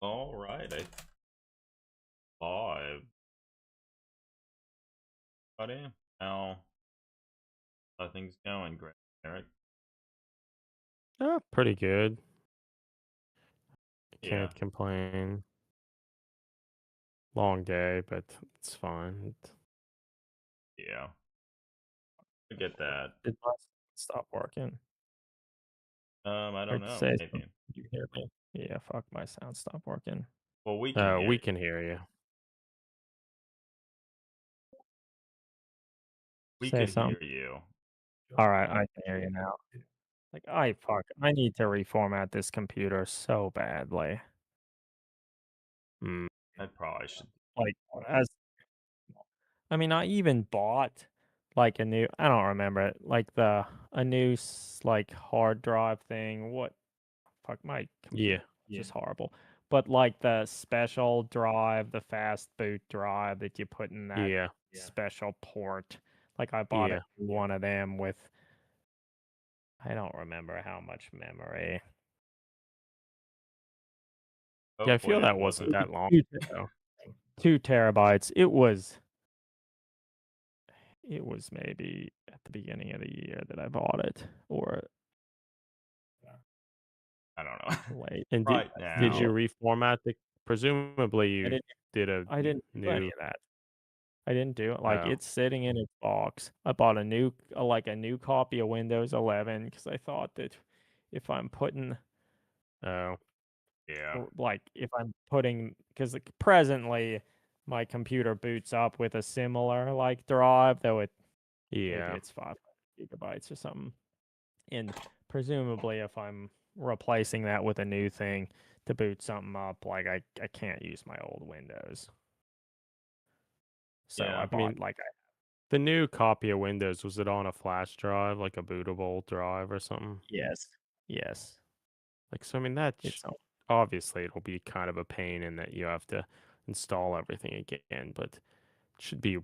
All right, I five. Buddy, how things going, Greg? Eric? Pretty good. Yeah, Can't complain. Long day, but it's fine. yeah, I get that. Did my stop working? I Or don't to know, say maybe. something? Did you hear me? Yeah, fuck, my sound stopped working. Well, we can Oh, hear we you. can hear you. We Say could something. hear you. All right, I can hear you now. Like, I need to reformat this computer so badly. Mm, I probably should. like, as I mean, I even bought like a new. I don't remember it. Like a new like hard drive thing. What fuck, my Yeah, computer is just horrible. But like the special drive, the fast boot drive that you put in that yeah, special port. Like I bought yeah. one of them with I don't remember how much memory. Yeah, I Hopefully, feel it that wasn't wasn't. that long ago. 2 terabytes. It was maybe at the beginning of the year that I bought it, or I don't know. late. And I right think now, it. Presumably I you didn't. did a I didn't do any new. of that. I didn't do it. Like Oh, it's sitting in its box. I bought like a new copy of Windows 11 because I thought that if I'm putting oh, yeah, like if I'm putting because like, presently my computer boots up with a similar like drive, though maybe yeah, it's 500 gigabytes or something. And presumably if I'm replacing that with a new thing to boot something up, like I can't use my old Windows. So I yeah. bought like The new copy of Windows, was it on a flash drive, like a bootable drive or something? yes, yes. Like, so I mean, that It's obviously it'll be kind of a pain in that you have to install everything again, but it should be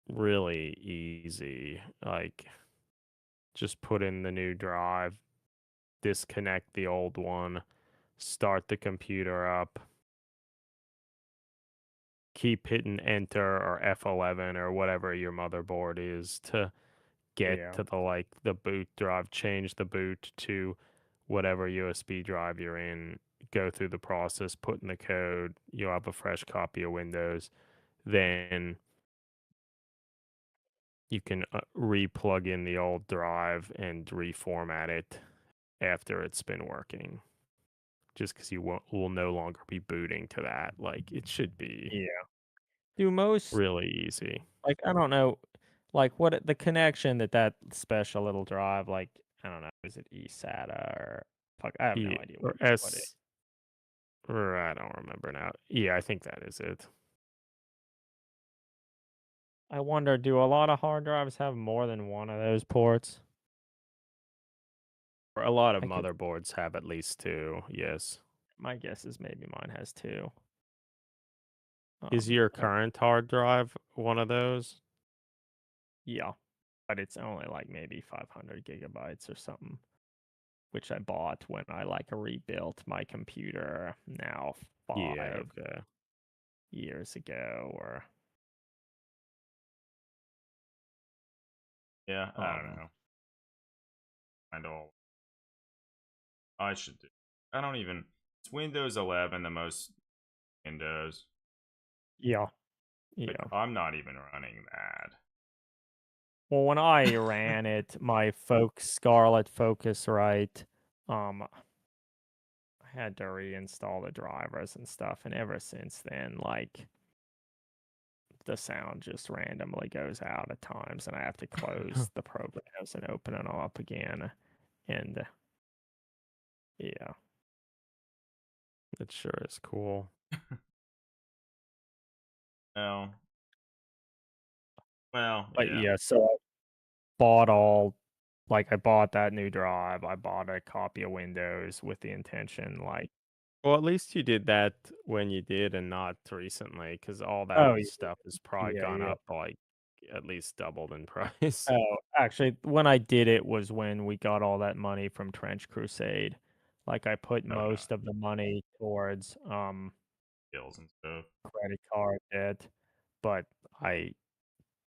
really easy. Like, just put in the new drive, disconnect the old one, start the computer up, keep hitting enter or F11 or whatever your motherboard is to get yeah. to the boot drive, change the boot to whatever USB drive you're in, go through the process, put in the code, you'll have a fresh copy of Windows. Then you can re-plug in the old drive and reformat it after it's been working. Just because will no longer be booting to that. Like it should be Yeah. Do most really easy. like I don't know, like what the connection that special little drive like I don't know, is it eSATA or fuck? I have no Yeah, idea or what it. S, or I don't remember now. Yeah, I think that is it. I wonder, do a lot of hard drives have more than one of those ports? Or a lot of I could. motherboards have at least two. Yes. My guess is maybe mine has two. Is your Like current hard drive one of those? yeah, but it's only like maybe 500 gigabytes or something, which I bought when I like rebuilt my computer now Yeah, 5 years ago or yeah, I don't um know. I know I should do. I don't even. It's Windows 11, the most Windows. yeah, Like yeah. I'm not even running that. Well, when I ran it, my Scarlet Focusrite, I had to reinstall the drivers and stuff, and ever since then, like the sound just randomly goes out at times, and I have to close the programs and open it all up again. And yeah, It sure is cool. Oh, well, but yeah. yeah, so I bought all like I bought that new drive. I bought a copy of Windows with the intention, like, Well, at least you did that when you did and not recently, because all that oh stuff has probably yeah, gone yeah. up like at least doubled in price. Oh, actually, when I did it was when we got all that money from Trench Crusade. Like, I put Oh no, most of the money towards, skills and stuff. credit card debt, but I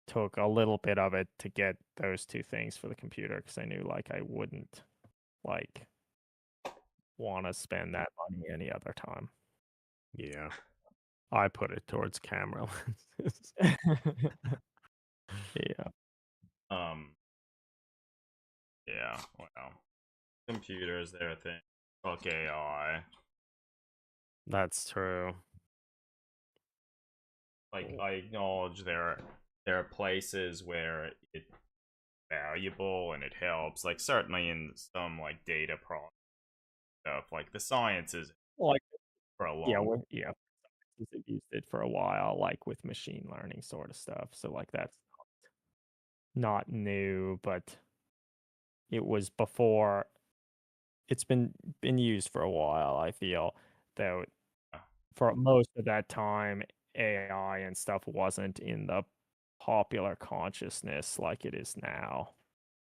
took a little bit of it to get those 2 things for the computer because I knew, like, I wouldn't, like, wanna spend that money any other time. Yeah. I put it towards camera lenses. Yeah. Um, yeah, well, computers, they're a thing. Fuck AI. That's true. Like, I acknowledge there are places where it's valuable and it helps. Like, certainly in some like data pro stuff, like the sciences Like, for a yeah, long. yeah, we've used it for a while, like, with machine learning sort of stuff, so, like, that's not new, but it was before it's been used for a while, I feel, though for most of that time, AI and stuff wasn't in the popular consciousness like it is now.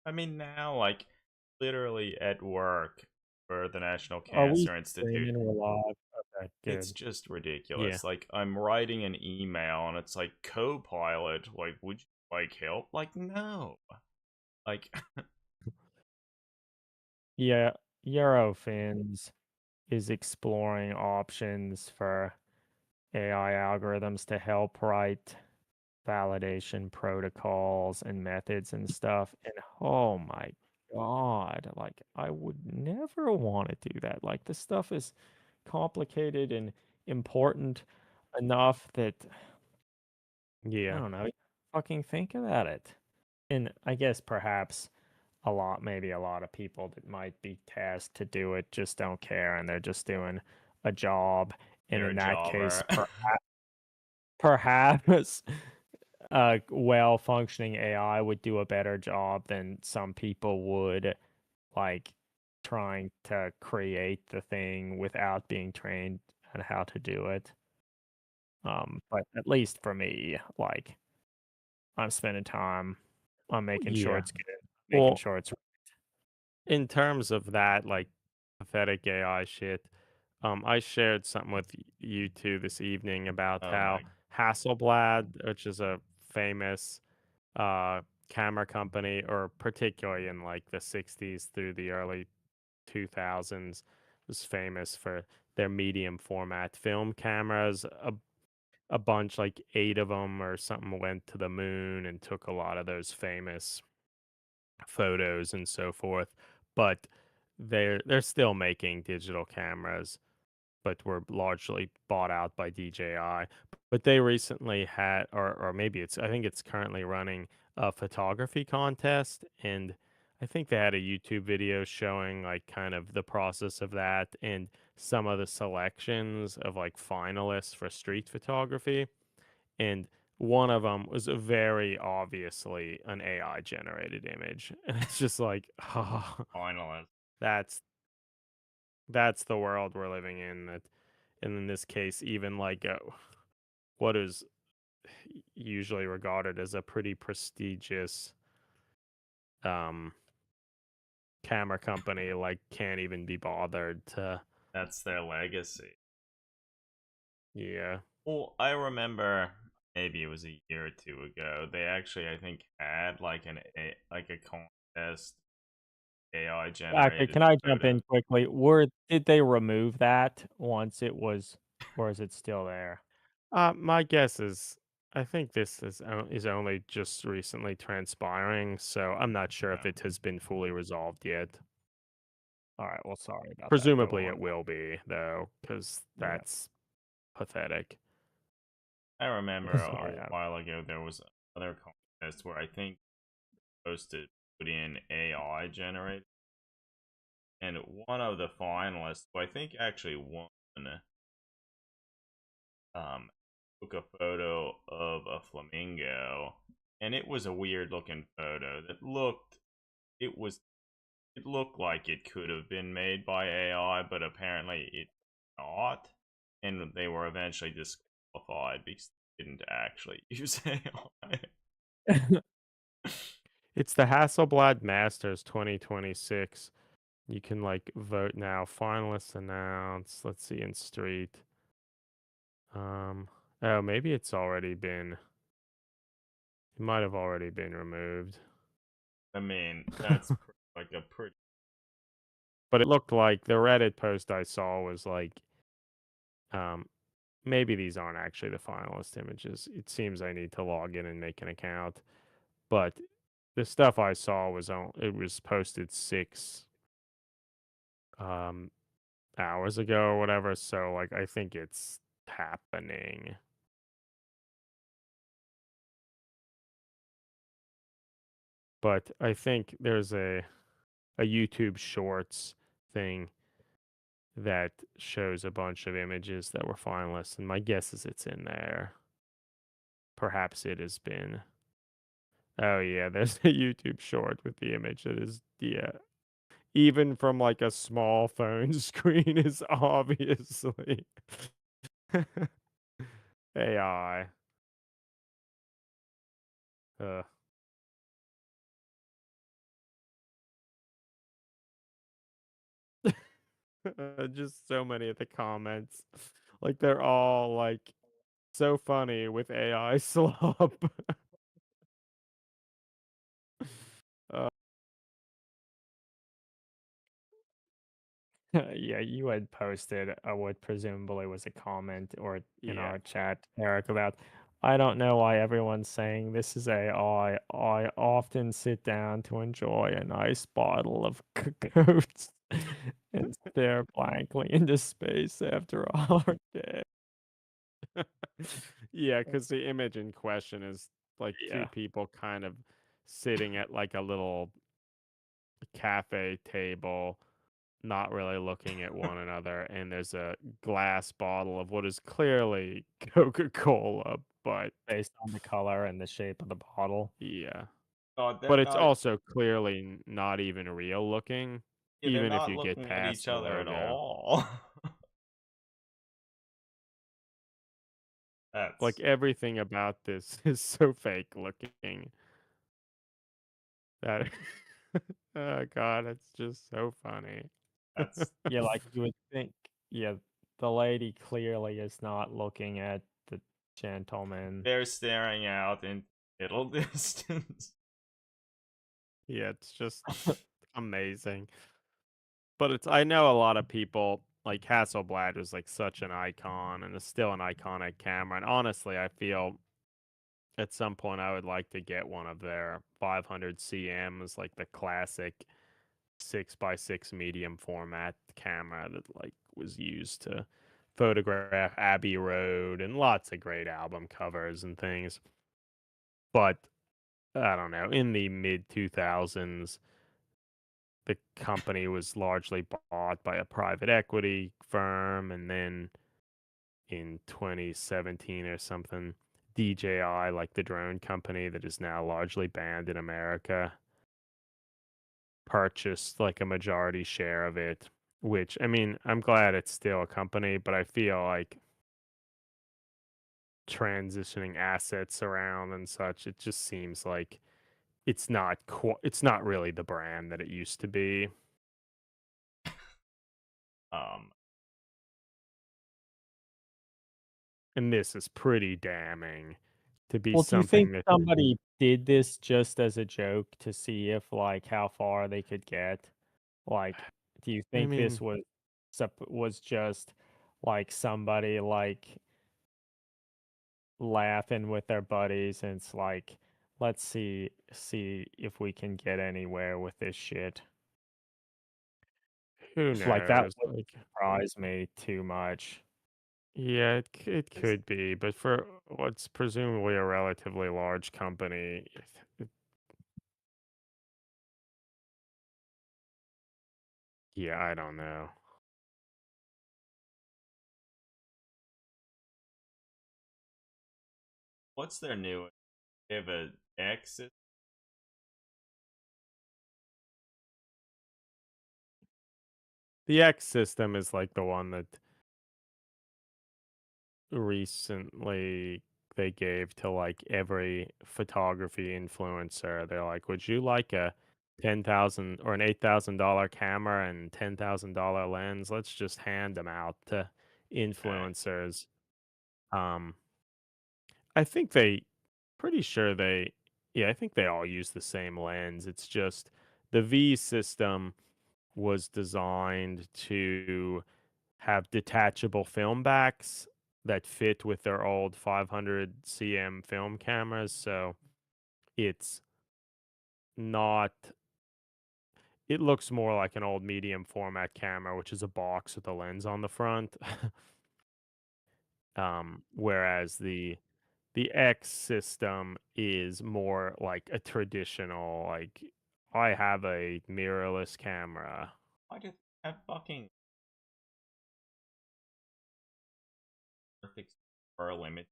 I mean, now, like, literally at work for the National Are we Cancer Institute, streaming? We're live? Okay, it's good. just Yeah. ridiculous. Like, I'm writing an email and it's like, Copilot, like, would you like help? Like, no. Like, Yeah, Eurofins is exploring options for AI algorithms to help write validation protocols and methods and stuff. And oh my God, like I would never want to do that. Like this stuff is complicated and important enough that I Yeah. don't know, fucking think about it. And I guess perhaps maybe a lot of people that might be tasked to do it just don't care and they're just doing a job. And they're a in that case, jobber. perhaps a well-functioning AI would do a better job than some people would, like trying to create the thing without being trained on how to do it. But at least for me, like I'm spending time on making sure Yeah. it's good, making Well, sure it's in terms of that, like pathetic AI shit, I shared something with you two this evening about Oh how my. Hasselblad, which is a famous uh camera company, or particularly in like the 60s through the early 2000s, was famous for their medium format film cameras. A bunch, like 8 of them or something, went to the moon and took a lot of those famous photos and so forth. But they're still making digital cameras, but were largely bought out by DJI. But they recently had, or maybe it's, I think it's currently running a photography contest, and I think they had a YouTube video showing like kind of the process of that and some of the selections of like finalists for street photography. And one of them was a very obviously an AI generated image. And it's just like, oh, Finalist. that's that's the world we're living in. That, and in this case, even like what is usually regarded as a pretty prestigious um camera company, like can't even be bothered to. That's their legacy. Yeah. Well, I remember maybe it was a year or two ago. They actually, I think, had like like a contest AI Okay, generated can I jump photo. in quickly? Did they remove that once it was, or is it still there? My guess is, I think this is only just recently transpiring, so I'm not sure if Yeah. it has been fully resolved yet. All right, well, sorry about that. Go Presumably it on. will be, though, because Yeah, that's pathetic. I remember sorry. a while ago there was another contest where I think supposed to put in AI generate, and one of the finalists, who I think actually won, um, took a photo of a flamingo, and it was a weird looking photo that it looked like it could have been made by AI, but apparently it not, and they were eventually disqualified because they didn't actually use AI. It's the Hasselblad Masters 2026. You can like vote now. Finalists announced. Let's see in Street. Oh, maybe it's already been. It might have already been removed. I mean, that's like a pretty. But it looked like the Reddit post I saw was like, um, maybe these aren't actually the finalist images. It seems I need to log in and make an account. But the stuff I saw was on. It was posted 6 hours ago or whatever. So like, I think it's happening. But I think there's a YouTube Shorts thing that shows a bunch of images that were finalists, and my guess is it's in there. Perhaps it has been. Oh yeah, there's a YouTube short with the image that is, yeah. Even from like a small phone screen is obviously AI. Uh, just so many of the comments. Like they're all like so funny with AI slop. uh, Yeah, you had posted what presumably was a comment or in yeah. our chat, Eric, about I don't know why everyone's saying this is AI. I often sit down to enjoy a nice bottle of coats and stare blankly into space after a hard day. Yeah, because the image in question is like two Yeah. people kind of sitting at like a little cafe table, not really looking at one another, and there's a glass bottle of what is clearly Coca-Cola, but Based on the color and the shape of the bottle. yeah. God, they're But it's not. also clearly not even real looking, Yeah, they're even if not you get looking at past each the other at logo. all. Like That's everything about this is so fake looking that oh god, it's just so funny. that's Yeah, like you would think, yeah, the lady clearly is not looking at the gentleman. they're staring out in middle distance. Yeah, it's just amazing. But it's I know a lot of people like Hasselblad was like such an icon and is still an iconic camera. And honestly, I feel at some point I would like to get one of their 500 CMs, like the classic 6x6 medium format camera that like was used to photograph Abbey Road and lots of great album covers and things. But I don't know, in the mid 2000s, the company was largely bought by a private equity firm, and then in 2017 or something, DJI, like the drone company that is now largely banned in America, purchased like a majority share of it. Which, I mean, I'm glad it's still a company, but I feel like transitioning assets around and such, it just seems like it's not really the brand that it used to be. Um, And this is pretty damning to be Well, do you think something that somebody did this just as a joke to see if like how far they could get? Like, do you I think this mean, was just like somebody like laughing with their buddies and it's like, let's see if we can get anywhere with this shit. who Like that knows? would Like, surprise me too much. yeah, it is could be, but for what's presumably a relatively large company, yeah, I don't know. what's their new? They have a exit. The X system is like the one that recently they gave to like every photography influencer. They're like, "Would you like a 10,000 or an $8,000 camera and $10,000 lens. Let's just hand them out to Okay. influencers. Um, I think they pretty sure they yeah, I think they all use the same lens. It's just the V system was designed to have detachable film backs that fit with their old 500 cm film cameras, so it's not it looks more like an old medium format camera, which is a box with a lens on the front. Whereas the X system is more like a traditional, like I have a mirrorless camera. Why did that fucking perfect for a limit?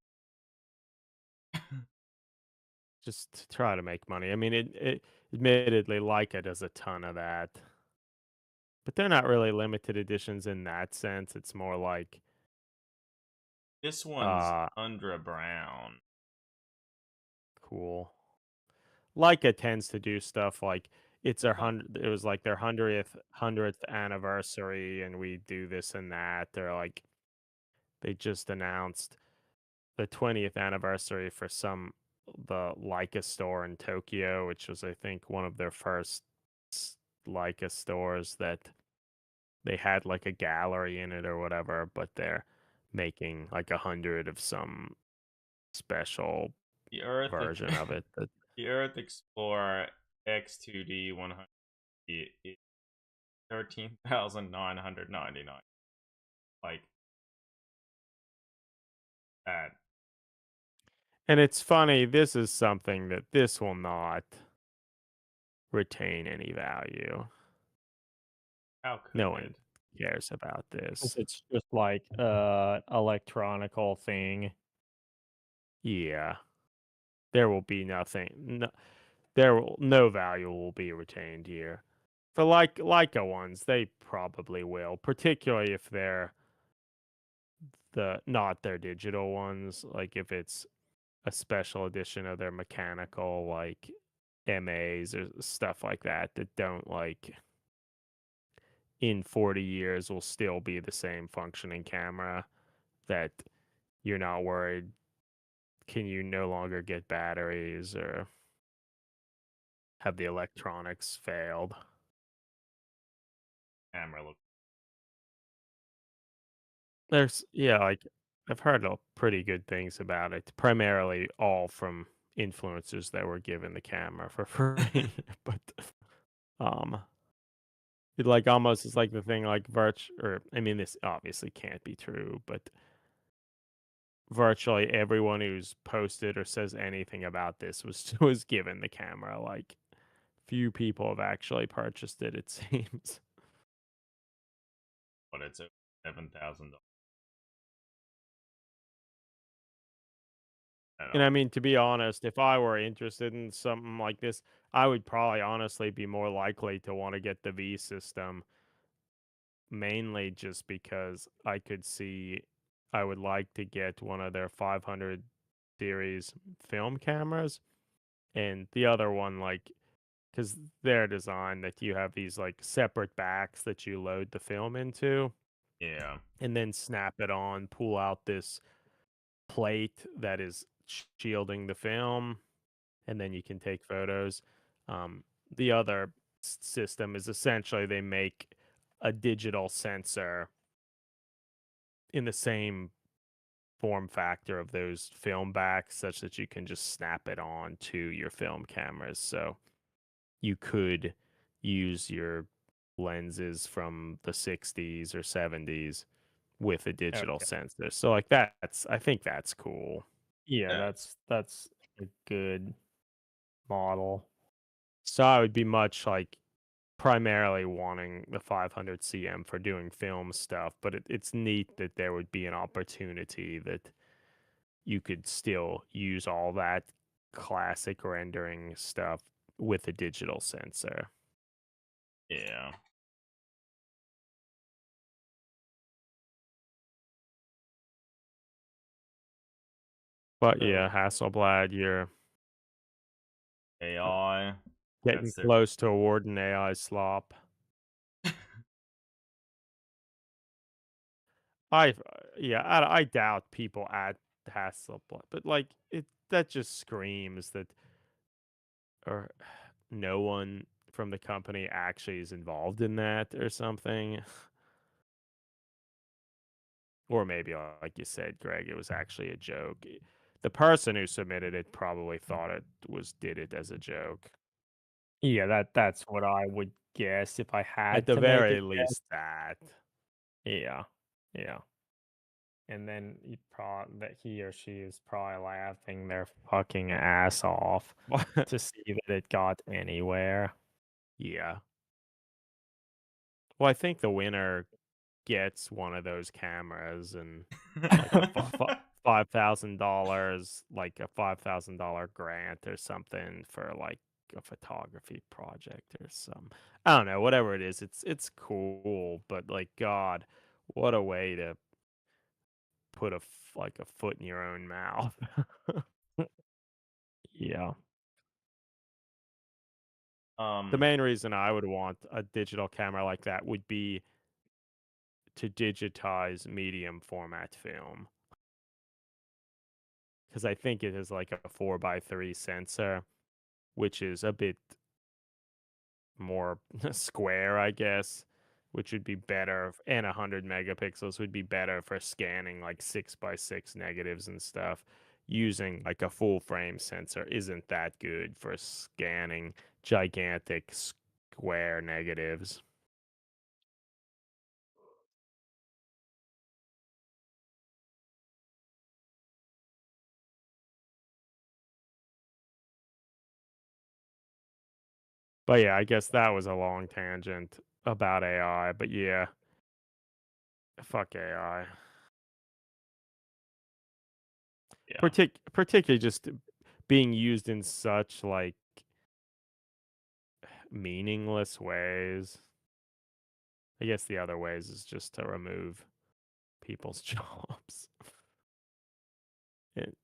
Just to try to make money. I mean, admittedly, Leica does a ton of that, but they're not really limited editions in that sense. It's more like, This one's uh, Tundra Brown. cool. Leica tends to do stuff like it's their Fuck. hundred. It was like their hundredth anniversary, and we do this and that. They're like they just announced the 20th anniversary for the Leica store in Tokyo, which was I think one of their first Leica stores that they had like a gallery in it or whatever, but they're making like 100 of some special The Earth version of it. That the Earth Explorer X2D 100 is 13,999. Like that. and it's funny. This is something that this will not retain any value. How could No one it? cares about 'Cause this. it's just like electronical thing. Yeah, there will be nothing. No value will be retained here. For Leica ones, they probably will, particularly if they're not their digital ones. Like if it's a special edition of their mechanical, like MAs or stuff like that, that don't like in 40 years will still be the same functioning camera. That you're not worried. Can you no longer get batteries or have the electronics failed? Camera look. Yeah, like I've heard pretty good things about it, primarily all from influencers that were given the camera for free. But um it like almost is like the thing like or I mean this obviously can't be true, but virtually everyone who's posted or says anything about this was given the camera. Like few people have actually purchased it, it seems. But it's a $7,000. I And I don't mean, to be honest, if I were interested in something like this, I would probably honestly be more likely to want to get the V system, mainly just because I could see I would like to get one of their 500 series film cameras, and the other one, like, because their design that you have these like separate backs that you load the film into Yeah. and then snap it on, pull out this plate that is shielding the film, and then you can take photos. The other system is essentially they make a digital sensor in the same form factor of those film backs, such that you can just snap it on to your film cameras. So you could use your lenses from the 60s or 70s with a digital Okay. sensor. So like I think that's cool. Yeah, Yeah. that's a good model. So I would be much like primarily wanting the 500 cm for doing film stuff, but it's neat that there would be an opportunity that you could still use all that classic rendering stuff with a digital sensor. Yeah. But So yeah, Hasselblad, you're AI. Getting That's their close to awarding AI slop. I yeah, I doubt people at Hassel, but like it that just screams that or no one from the company actually is involved in that or something. Or maybe like you said, Greg, it was actually a joke. The person who submitted it probably thought it was did it as a joke. Yeah, that's what I would guess if I At had the to make a very guess. least that. Yeah, yeah. And then that he or she is probably laughing their fucking ass off to see that it got anywhere. Yeah. Well, I think the winner gets one of those cameras and like a $5,000, like a $5,000 grant or something for like a photography project or some. I don't know, whatever it is. It's cool, but like God, what a way to put like a foot in your own mouth. Yeah. The um, main reason I would want a digital camera like that would be to digitize medium format film. Because I think it is like a 4x3 sensor, which is a bit more square, I guess, which would be better, and 100 megapixels would be better for scanning like 6x6 negatives and stuff. Using like a full frame sensor isn't that good for scanning gigantic square negatives. But yeah, I guess that was a long tangent about AI. But yeah, fuck AI. yeah. Particularly just being used in such like meaningless ways. I guess the other ways is just to remove people's jobs. It,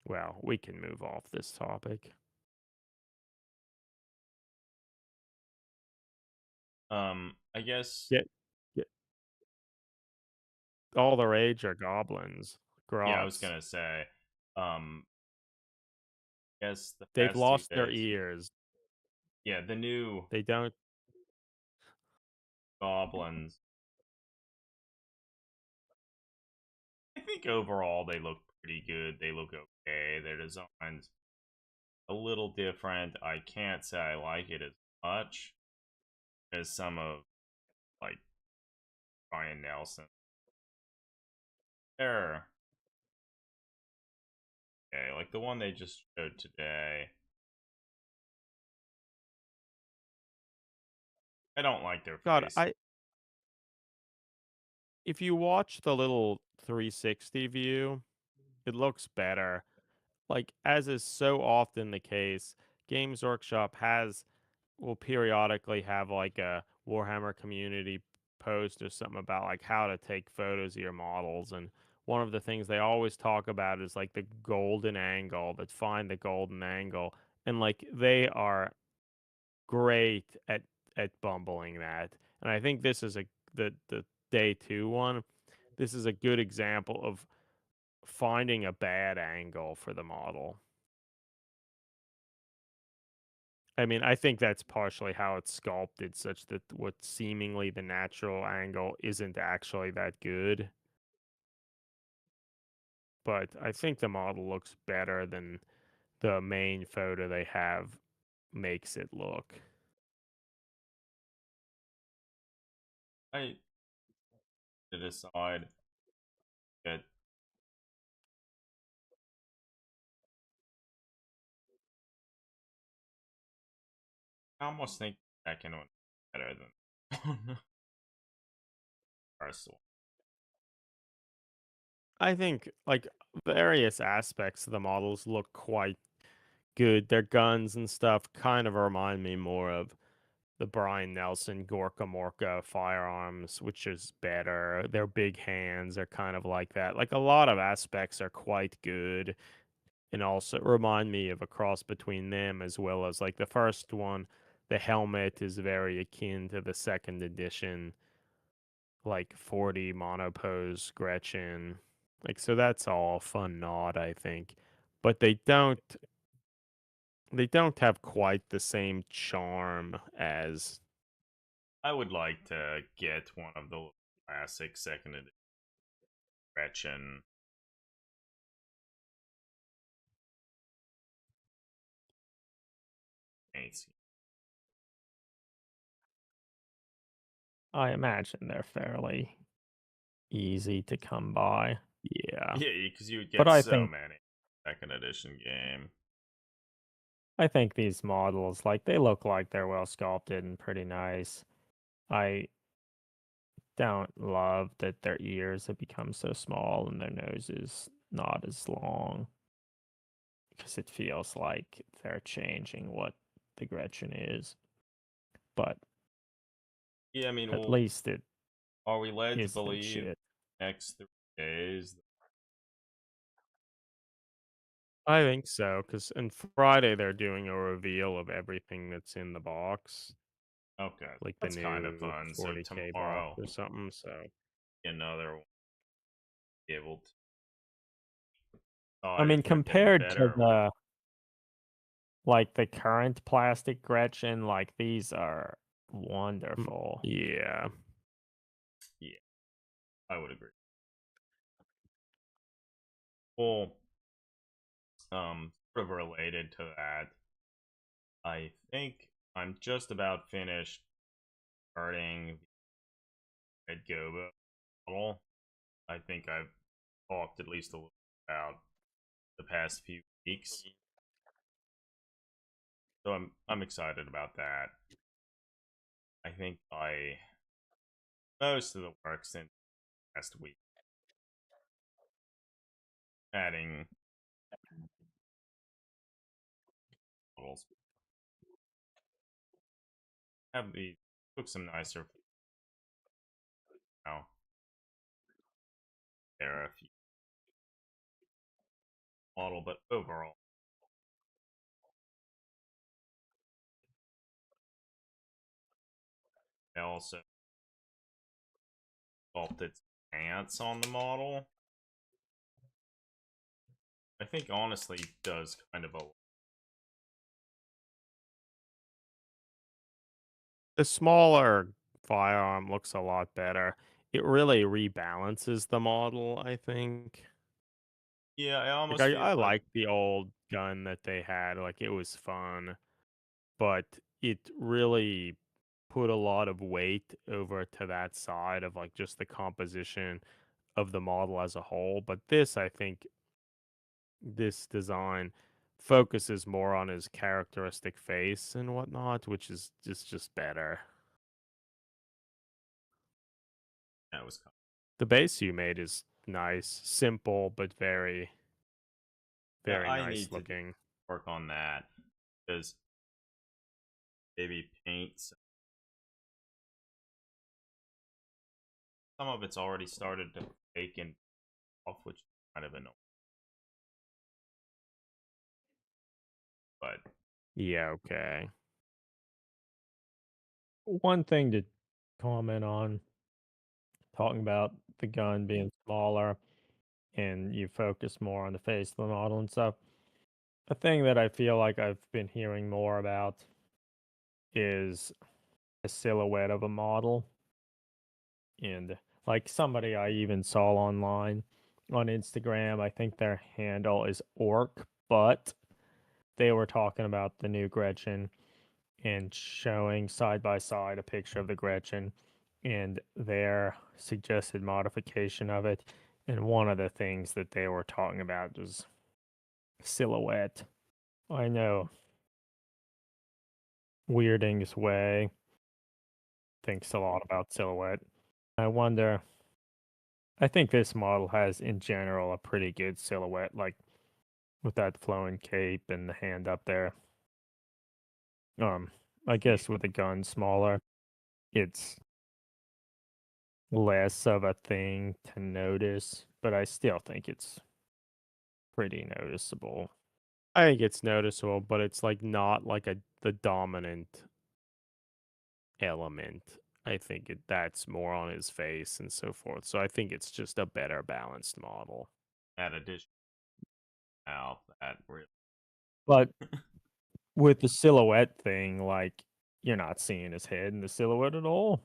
well, we can move off this topic. I guess Get, get all the rage are goblins, yeah, I was grots. gonna say, guess the They've past few lost their days, ears. yeah, the new They don't. goblins. I think overall they look pretty good. They look okay. Their designs a little different. I can't say I like it as much as some of like Ryan Nelson. They're okay, like the one they just showed today. I don't like their God, face. if you watch the little 360 view, it looks better. Like as is so often the case, Games Workshop will periodically have like a Warhammer community post or something about like how to take photos of your models. And one of the things they always talk about is like the golden angle, that find the golden angle. And like they are great at bumbling that. And I think this is the day two one. This is a good example of finding a bad angle for the model. I mean, I think that's partially how it's sculpted, such that what seemingly the natural angle isn't actually that good. But I think the model looks better than the main photo they have makes it look. I to decide that I almost think the second one is better than the first one. I think like various aspects of the models look quite good. Their guns and stuff kind of remind me more of the Brian Nelson Gorka Morka firearms, which is better. Their big hands are kind of like that. Like a lot of aspects are quite good. and also remind me of a cross between them as well as like the first one. The helmet is very akin to the second edition, like 40 monopose Gretchen. Like so that's all fun nod, I think. But they don't have quite the same charm as I would like to get one of the classic second edition Gretchen. paints. I imagine they're fairly easy to come by. yeah. Yeah, because you would But get so many second edition game. I think these models, like, they look like they're well sculpted and pretty nice. I don't love that their ears have become so small and their nose is not as long because it feels like they're changing what the Gretchen is. But Yeah, I mean, at well, least it are we led to isn't believe shit. next 3 days? I think so, because on Friday they're doing a reveal of everything that's in the box, Okay, like the that's kind of new fun. So 40K box tomorrow, or something. So another one be able to I decide mean, if they're getting compared to better. the current plastic Gretchen, like these are wonderful. yeah, Yeah, I would agree. Well, sort of related to that, I think I'm just about finished starting the Red Gobo model. I think I've talked at least a little about the past few weeks, so I'm excited about that. I think I most of the work since last week, adding models. Have the took some nicer now. There are a few model, but overall, I also sculpted pants on the model. I think honestly does kind of a the smaller firearm looks a lot better. It really rebalances the model, I think. yeah. I Like almost I feel like like the old gun that they had. Like it was fun, but it really put a lot of weight over to that side of like just the composition of the model as a whole. But this, I think, this design focuses more on his characteristic face and whatnot, which is just better. that was The base you made is nice, simple, but very, yeah. very I nice need to looking. work on that because maybe paint some of it's already started to fake and off, which is kind of annoying. But Yeah, okay. One thing to comment on, talking about the gun being smaller and you focus more on the face of the model and stuff. A thing that I feel like I've been hearing more about is a silhouette of a model. And like somebody I even saw online on Instagram, I think their handle is Orc, but they were talking about the new Gretchen and showing side by side a picture of the Gretchen and their suggested modification of it. And one of the things that they were talking about was silhouette. I know Weirding's Way thinks a lot about silhouette. I wonder, I think this model has in general a pretty good silhouette, like with that flowing cape and the hand up there. I guess with the gun smaller, it's less of a thing to notice, but I still think it's pretty noticeable. I think it's noticeable, but it's like not like the dominant element. I think that's more on his face and so forth. So I think it's just a better balanced model. That addition out that really. But with the silhouette thing, like you're not seeing his head in the silhouette at all.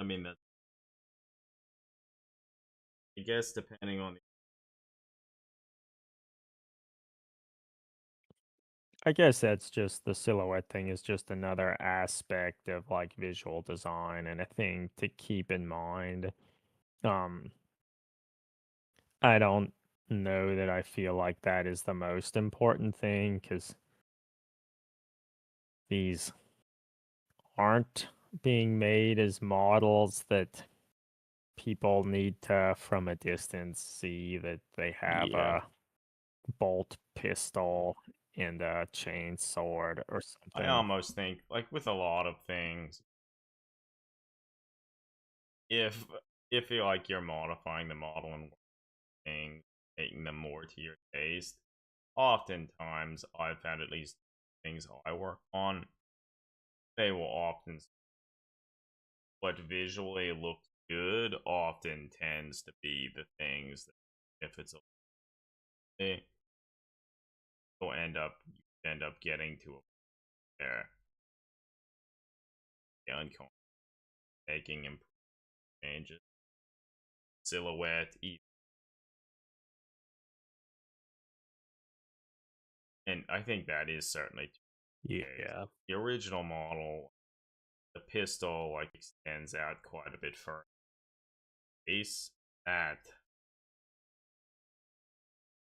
I mean, I guess depending on I guess that's just the silhouette thing is just another aspect of like visual design and a thing to keep in mind. Um, I don't know that I feel like that is the most important thing because these aren't being made as models that people need to, from a distance, see that they have Yeah. a bolt pistol and a chain sword or I something. almost think like with a lot of things, if if you like you're modifying the model and things, making them more to your taste, oftentimes I've found at least things I work on, they will often what visually looks good often tends to be the things that if it's a they will end up getting to a there the unconscious making changes silhouette and I think that is certainly Yeah. the original model the pistol like extends out quite a bit further base that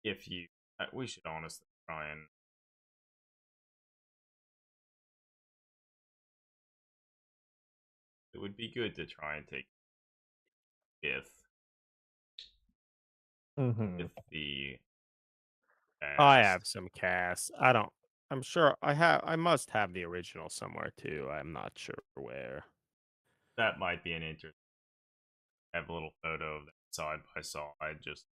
if you we should honestly try and it would be good to try and take with Mm-hmm. with the I past have some casts. I'm sure I must have the original somewhere too. I'm not sure where. that might be an interesting have a little photo of that side by side just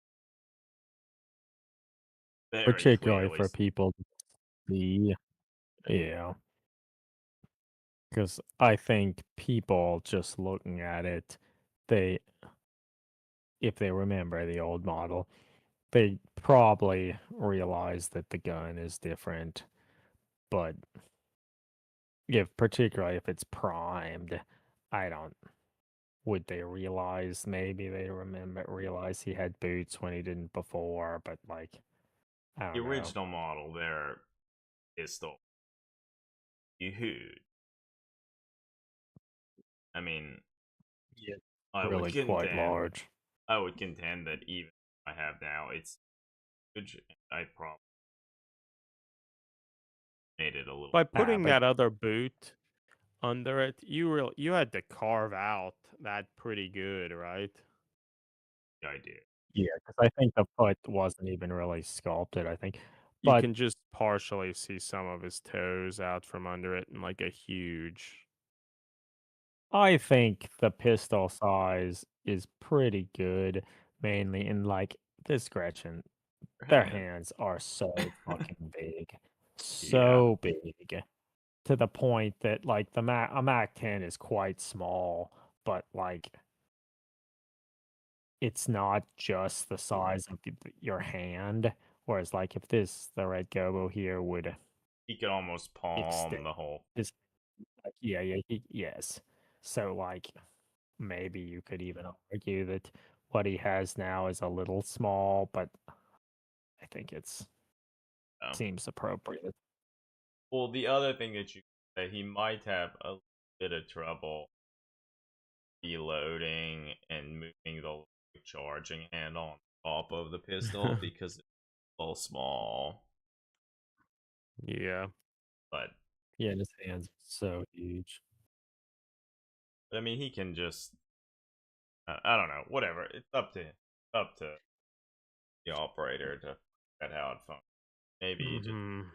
very Particularly clearly for people to see. Yeah. Because I think people just looking at it, they, if they remember the old model, they probably realize that the gun is different. But particularly if it's primed, I don't. Would they realize? Maybe they realize he had boots when he didn't before. But like, I the don't know. original model their pistol huge I mean Yeah. I would Really quite contend large. that even I have now it's huge I probably made it a little By Ah, putting but that other boot under it, you had to carve out that pretty good, right? idea yeah, because I think the foot wasn't even really sculpted. I think, You but can just partially see some of his toes out from under it and like a huge. I think the pistol size is pretty good, mainly in like this Gretchen. Their hand hands are so fucking big, yeah so big to the point that like a Mac 10 is quite small, but like it's not just the size of your hand. Whereas like if the Red Gobo here would he could almost extend palm the whole his like, yes. So like maybe you could even argue that what he has now is a little small, but I think it's seems appropriate. well the other thing that you that he might have a bit of trouble deloading and moving the charging handle on top of the pistol because it's so small. Yeah. But Yeah, and his hands are so huge. I mean, he can just I don't know, whatever. It's up to the operator to figure out how it functions. Maybe just Mhm.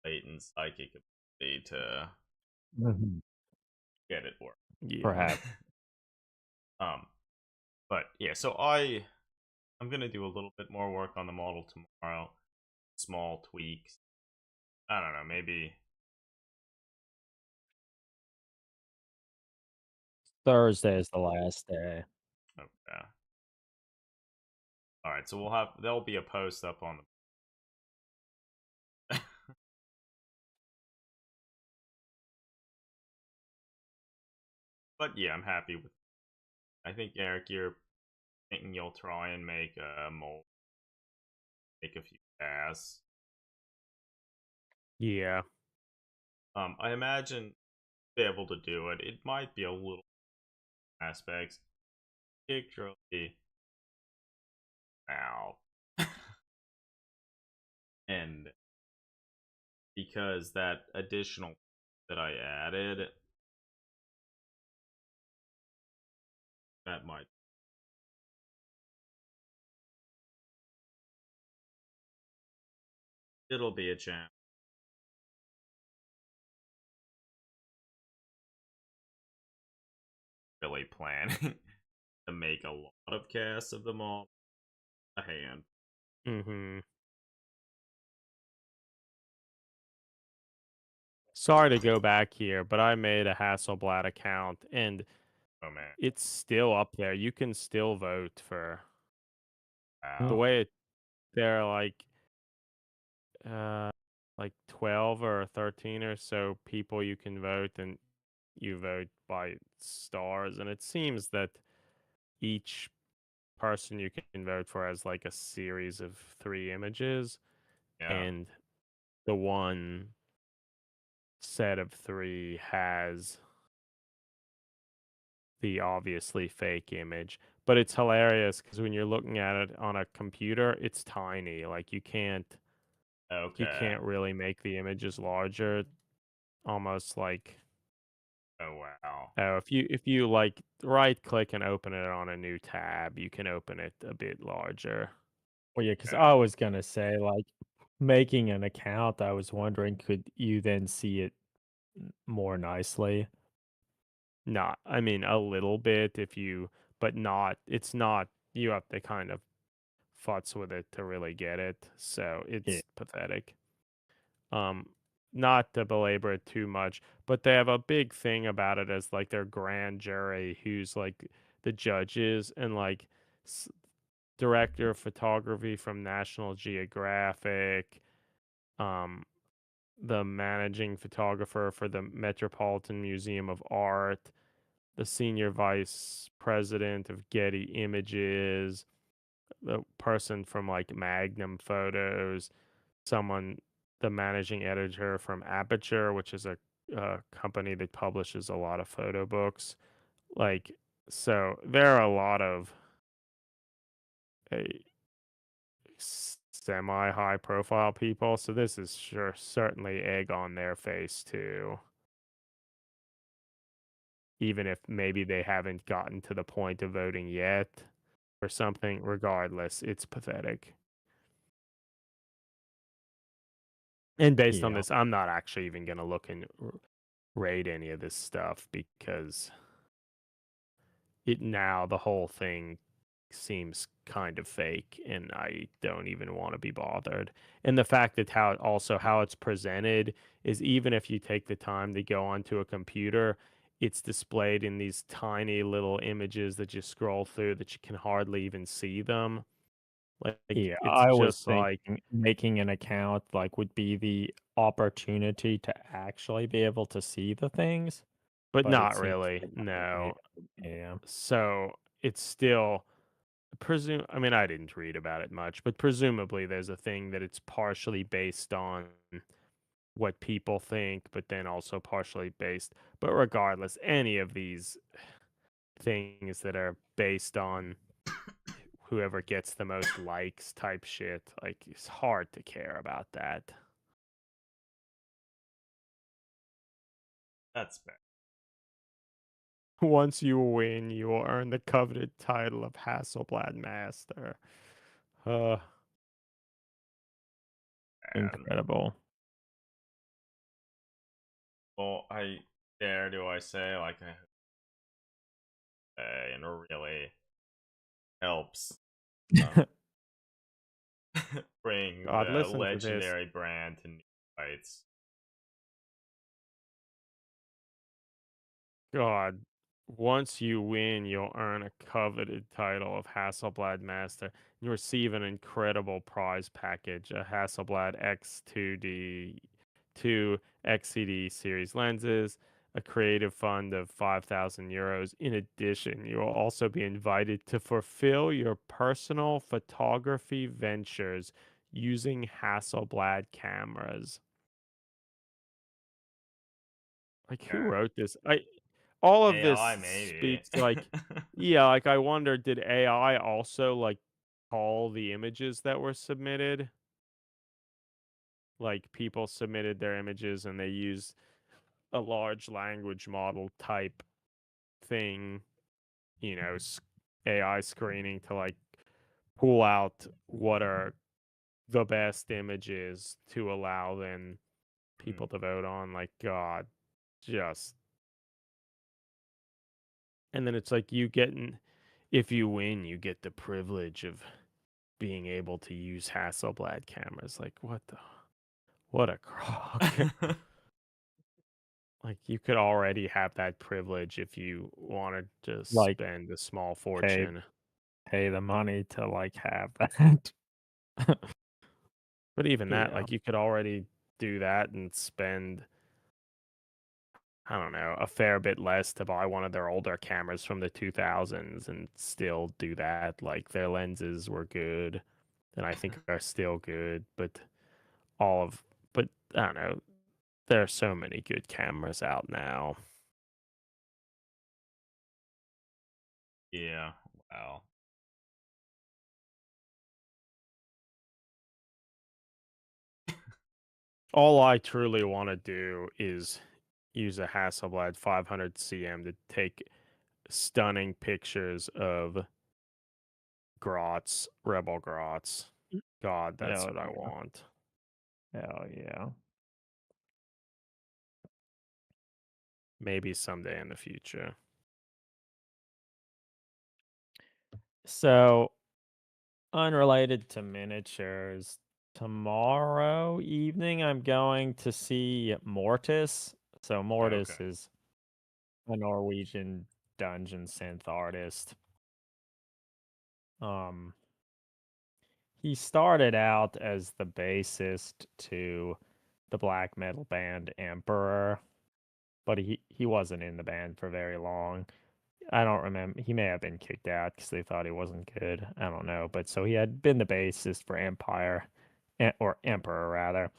latent psychic ability to Mhm. get it work. Yeah. Perhaps. um, but yeah, so I'm gonna do a little bit more work on the model tomorrow. small tweaks. I don't know, maybe. Thursday is the last day. Okay. All right, so there'll be a post up on the. But yeah, I'm happy with. I think Eric, you're thinking you'll try and make a mold, make a few casts. Yeah. I imagine be able to do it. It might be a little aspects, particularly now, and because that additional that I added, that might. It'll be a chance. Really planning to make a lot of casts of them all. A hand. Mm-hmm. Sorry to go back here, but I made a Hasselblad account and Oh man. it's still up there. You can still vote for the Wow. way they're uh like 12 or 13 or so people you can vote, and you vote by stars, and it seems that each person you can vote for has like a series of 3 images, Yeah. and the one set of 3 has the obviously fake image. But it's hilarious because when you're looking at it on a computer, it's tiny. Like you can't Okay. really make the images larger. Almost like, Oh wow. oh, if you like right click and open it on a new tab, you can open it a bit larger. Well, yeah, because Okay. I was gonna say, like, making an account, I was wondering, could you then see it more nicely? Not, I mean, a little bit if you, but not. It's not. You have to kind of futz with it to really get it. So Yeah. it's pathetic. Um, not to belabor it too much, but they have a big thing about it as like their grand jury, who's like the judges and like s- director of photography from National Geographic, um, the managing photographer for the Metropolitan Museum of Art, the senior vice president of Getty Images, the person from like Magnum Photos, someone, the managing editor from Aperture, which is a company that publishes a lot of photo books. Like, so there are a lot of uh, semi high profile people. So this is certainly egg on their face too. Even if maybe they haven't gotten to the point of voting yet or something, regardless, it's pathetic. And based on Yeah. this, I'm not actually even going to look and rate any of this stuff because the whole thing seems kind of fake and I don't even want to be bothered. And the fact that how it's presented is, even if you take the time to go onto a computer, it's displayed in these tiny little images that you scroll through that you can hardly even see them. Like Yeah, it's I was just like, thinking making an account, like, would be the opportunity to actually be able to see the things, but but it not seems really. like not really. No. Yeah. So it's still I mean, I didn't read about it much, but presumably there's a thing that it's partially based on what people think, but then also partially based. But regardless, any of these things that are based on whoever gets the most likes type shit, like it's hard to care about that. That's bad. Once you win, you will earn the coveted title of Hasselblad Master. Uh, Incredible. Well, do I say like and it really helps. Um, Bring God, the listen to this. legendary brand to new heights. God, once you win, you'll earn a coveted title of Hasselblad Master. You receive an incredible prize package, a Hasselblad X2D 2 XCD series lenses, a creative fund of €5,000. In addition, you will also be invited to fulfill your personal photography ventures using Hasselblad cameras. Like, who Yeah. wrote this? All of this AI maybe. speaks like, yeah, like I wonder, did AI also like call the images that were submitted? Like people submitted their images and they used a large language model type thing, AI screening to like pull out what are the best images to allow then people to vote on. Like, God, just. And then it's like if you win, you get the privilege of being able to use Hasselblad cameras. Like, what a crock. Like, you could already have that privilege if you wanted to Like spend a small pay fortune. pay the money to like have that. But even that, Yeah. like, you could already do that and spend, I don't know, a fair bit less to buy one of their older cameras from the 2000s and still do that. Like, their lenses were good and I think are still good, but but I don't know, there are so many good cameras out now. Yeah. Wow. All I truly want to do is use a Hasselblad 500 cm to take stunning pictures of grots, rebel grots. God, that's Hell what I yeah. want. Hell yeah. Maybe someday in the future. So, unrelated to miniatures, tomorrow evening I'm going to see Mortis. So Mortis Okay. is a Norwegian dungeon synth artist. Um, he started out as the bassist to the black metal band Emperor, but he wasn't in the band for very long. I don't remember. He may have been kicked out because they thought he wasn't good. I don't know. But so he had been the bassist for Empire, or Emperor rather,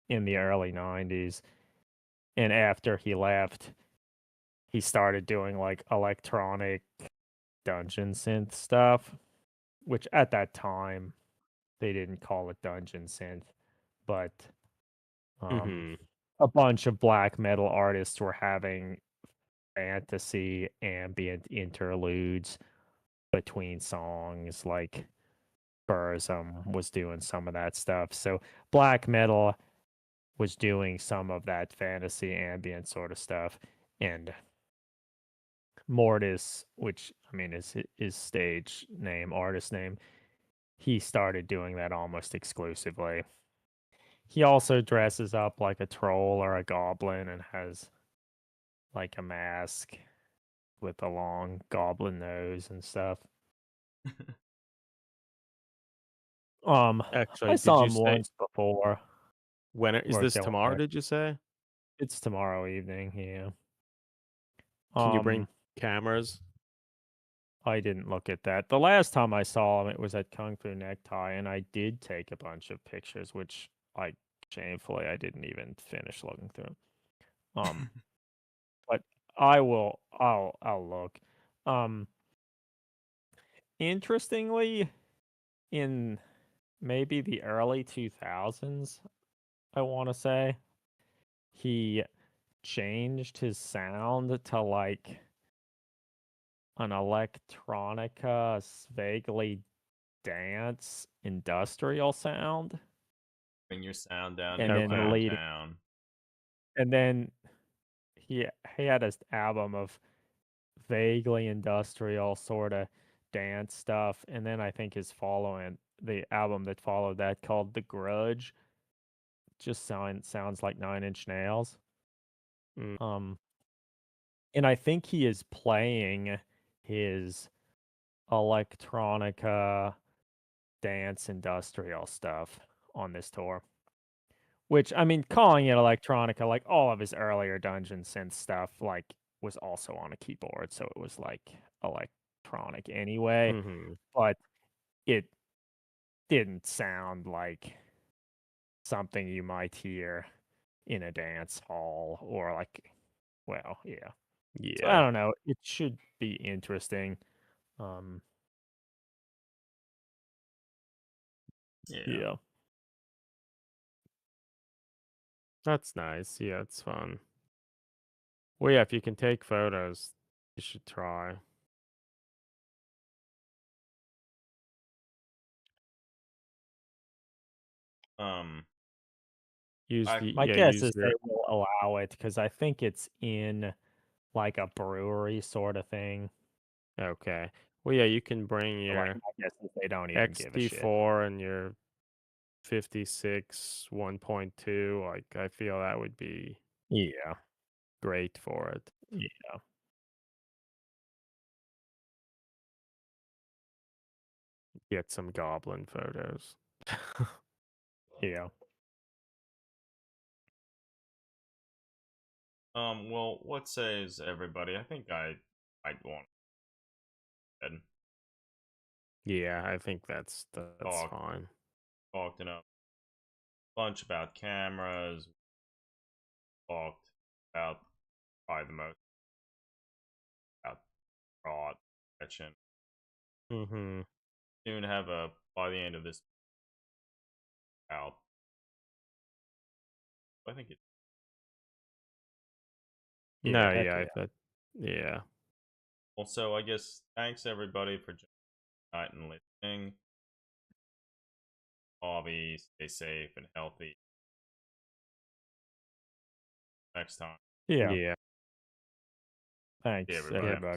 in the early 90s. And after he left, he started doing like electronic dungeon synth stuff, which at that time they didn't call it dungeon synth, but um, Hmm. a bunch of black metal artists were having fantasy ambient interludes between songs. Like Burzum was doing some of that stuff. So black metal was doing some of that fantasy ambient sort of stuff, and Mortis, which I mean is his stage name, artist name, he started doing that almost exclusively. He also dresses up like a troll or a goblin and has like a mask with a long goblin nose and stuff. I Actually, did saw you him say once before. is Or this tomorrow, Illinois. did you say? It's tomorrow evening, yeah. Can you bring Um, cameras? I didn't look at that. The last time I saw him, it was at Kung Fu Necktie, and I did take a bunch of pictures, which I shamefully I didn't even finish looking through. But I'll look. Um, interestingly, in maybe the early 2000s, I want to say, he changed his sound to like an electronica, vaguely dance industrial sound, Bring your sound down to and the then Okay. leading, town. and then he had this album of vaguely industrial sort of dance stuff, and then I think his following the album that followed that called The Grudge just sounds like Nine Inch Nails. Mm. And I think he is playing his electronica dance industrial stuff on this tour. Which, I mean, calling it electronica, like all of his earlier Dungeon synth stuff, like was also on a keyboard, so it was like electronic anyway. Mhm. But it didn't sound like something you might hear in a dance hall or like, well, yeah. So I Yeah. don't know. It should be interesting. Yeah. That's nice. Yeah, it's fun. Well, yeah, if you can take photos, you should try. Use the My yeah, guess use is your they will allow it because I think it's in like a brewery sort of thing. okay. Well, yeah, you can bring So, like, your my guess is they don't even give a shit. XT4 and your 56 1.2. Like, I feel that would be Yeah. great for it. Yeah. Get some goblin photos. Yeah. Well, what says everybody? I think I'd want to Yeah, I think that's talk fine. talked enough bunch about cameras, talked about probably the most about fraud detection. Mhm. Soon have a by the end of this out. I think it. No, heck yeah, yeah. I thought yeah. Also, I guess thanks everybody for joining tonight and listening. Bobby, stay safe and healthy. Next time. Yeah. Yeah. Thanks, everybody. Yeah. everybody.